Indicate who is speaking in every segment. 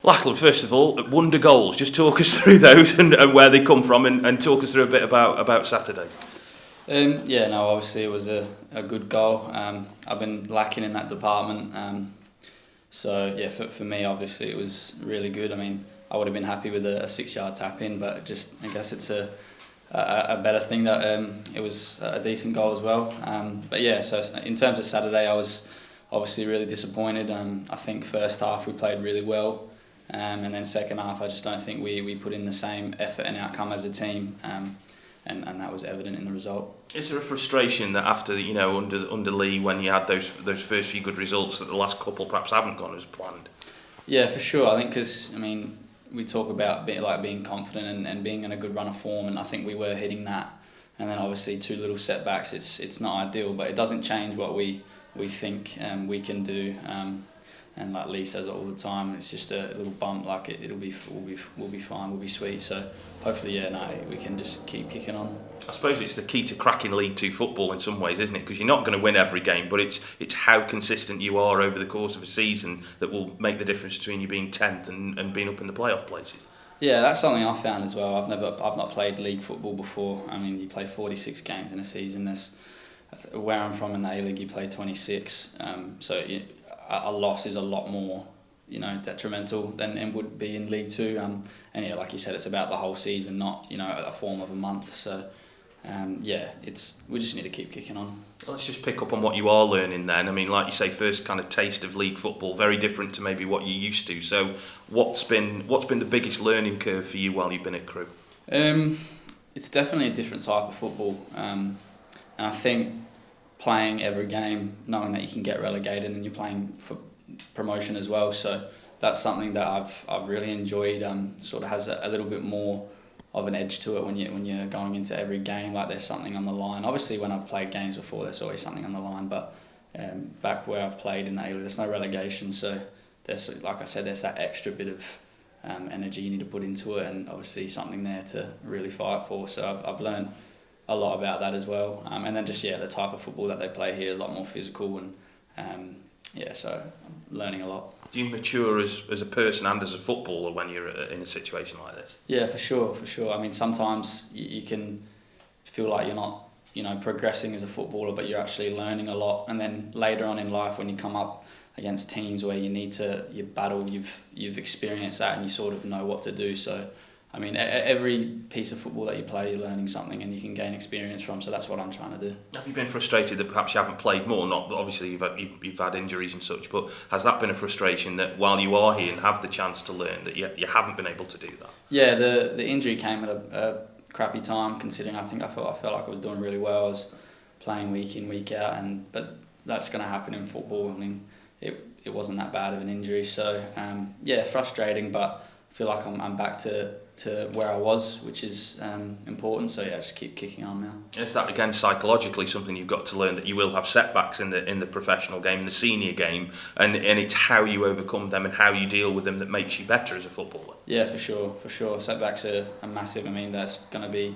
Speaker 1: Lachlan, first of all, wonder goals. Just talk us through those and where they come from, and talk us through a bit about Saturday.
Speaker 2: Obviously it was a good goal. I've been lacking in that department. For me, obviously it was really good. I mean, I would have been happy with a 6-yard tap in, but I guess it's a better thing that it was a decent goal as well. So in terms of Saturday, I was obviously really disappointed. I think first half we played really well. And then second half, I just don't think we put in the same effort and outcome as a team, and that was evident in the result.
Speaker 1: Is there a frustration that after under Lee, when you had those first few good results, that the last couple perhaps haven't gone as planned?
Speaker 2: Yeah, for sure. I think because we talk about being confident and being in a good run of form, and I think we were hitting that. And then obviously 2 little setbacks. It's not ideal, but it doesn't change what we think we can do. And like Lee says it all the time, it's just a little bump. Like we'll be fine. We'll be sweet. So hopefully, we can just keep kicking on.
Speaker 1: I suppose it's the key to cracking League Two football in some ways, isn't it? Because you're not going to win every game, but it's how consistent you are over the course of a season that will make the difference between you being 10th and being up in the playoff places.
Speaker 2: Yeah, that's something I found as well. I've not played league football before. I mean, you play 46 games in a season. Where I'm from in the A-League, you play 26. A loss is a lot more, detrimental than it would be in League Two. Like you said, it's about the whole season, not a form of a month. So, we just need to keep kicking on.
Speaker 1: Let's just pick up on what you are learning then. I mean, like you say, first kind of taste of league football, very different to maybe what you used to. So, what's been the biggest learning curve for you while you've been at Crewe?
Speaker 2: It's definitely a different type of football, and I think playing every game, knowing that you can get relegated and you're playing for promotion as well. So that's something that I've really enjoyed. Sort of has a little bit more of an edge to it when you're going into every game. Like there's something on the line. Obviously, when I've played games before, there's always something on the line. But back where I've played in the A-League, there's no relegation. So there's, like I said, there's that extra bit of energy you need to put into it, and obviously something there to really fight for. So I've learned a lot about that as well, and then just the type of football that they play here is a lot more physical, and so I'm learning a lot.
Speaker 1: Do you mature as a person and as a footballer when you're in a situation like this?
Speaker 2: Yeah, for sure. I mean, sometimes you can feel like you're not progressing as a footballer, but you're actually learning a lot, and then later on in life when you come up against teams where you battle, you've experienced that and you sort of know what to do. So I mean, every piece of football that you play, you're learning something and you can gain experience from. So that's what I'm trying to do.
Speaker 1: Have you been frustrated that perhaps you haven't played more? Not obviously you've had injuries and such, but has that been a frustration that while you are here and have the chance to learn, that you haven't been able to do that?
Speaker 2: Yeah, the injury came at a crappy time, considering I felt like I was doing really well. I was playing week in, week out, but that's going to happen in football. I mean, it wasn't that bad of an injury, so frustrating, but I feel like I'm back to where I was, which is important. So just keep kicking on now.
Speaker 1: Is that again psychologically something you've got to learn, that you will have setbacks in the professional game, the senior game, and it's how you overcome them and how you deal with them that makes you better as a footballer?
Speaker 2: Yeah, for sure. Setbacks are massive. I mean, there's going to be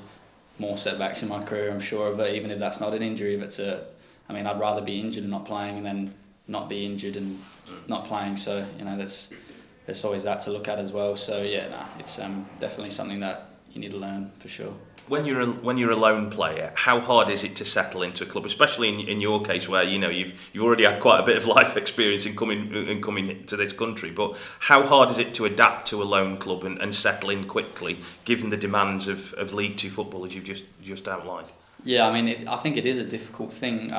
Speaker 2: more setbacks in my career, I'm sure, but even if that's not an injury, I'd rather be injured and not playing than not be injured and not playing. So there's always that to look at as well. So it's definitely something that you need to learn for sure.
Speaker 1: When you're a lone player, how hard is it to settle into a club, especially in your case where you've already had quite a bit of life experience in coming to this country? But how hard is it to adapt to a lone club and settle in quickly, given the demands of League Two football as you've just outlined?
Speaker 2: Yeah, I think it is a difficult thing.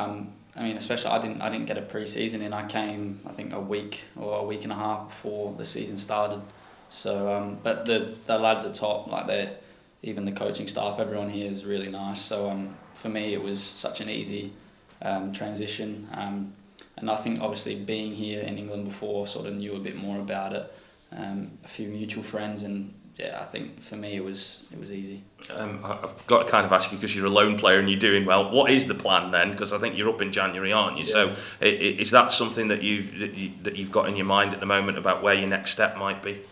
Speaker 2: Especially I didn't get a pre-season in. I came, I think, a week or a week and a half before the season started. So, but the lads are top. Even the coaching staff, everyone here is really nice. So for me, it was such an easy transition. And I think obviously being here in England before, sort of knew a bit more about it. A few mutual friends, and I think for me it was easy.
Speaker 1: I've got to kind of ask you, because you're a lone player and you're doing well, what is the plan then? Because I think you're up in January, aren't you? Yeah. So is that something that you've got in your mind at the moment about where your next step might be?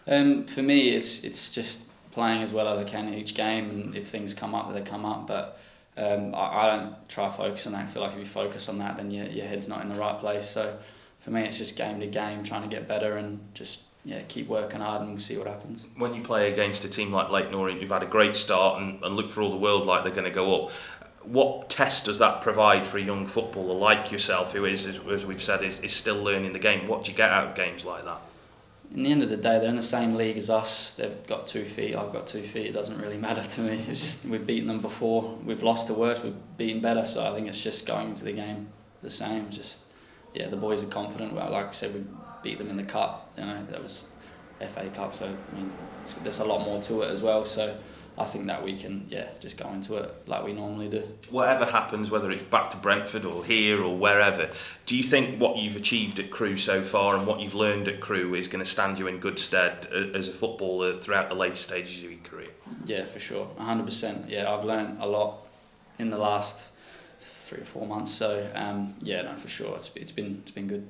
Speaker 2: For me, it's just playing as well as I can each game, and if things come up, they come up. But I don't try to focus on that. I feel like if you focus on that, then your head's not in the right place. So for me, it's just game to game, trying to get better and just keep working hard and we'll see what happens.
Speaker 1: When you play against a team like Leyton Orient, you've had a great start and look for all the world like they're going to go up. What test does that provide for a young footballer like yourself, who is, as we've said, is still learning the game? What do you get out of games like that?
Speaker 2: In the end of the day, they're in the same league as us. They've got 2 feet, I've got 2 feet. It doesn't really matter to me. It's just we've beaten them before. We've lost to worse, we've beaten better. So I think it's just going into the game the same. Just the boys are confident. Well, like I said, we beat them in the cup. That was FA Cup. So I mean, there's a lot more to it as well. So I think that we can, just go into it like we normally do. Whatever
Speaker 1: happens, whether it's back to Brentford or here or wherever, do you think what you've achieved at Crewe so far and what you've learned at Crewe is going to stand you in good stead as a footballer throughout the later stages of your career?
Speaker 2: Yeah, for sure, 100%. Yeah, I've learned a lot in the last 3 or 4 months. So for sure, it's been good.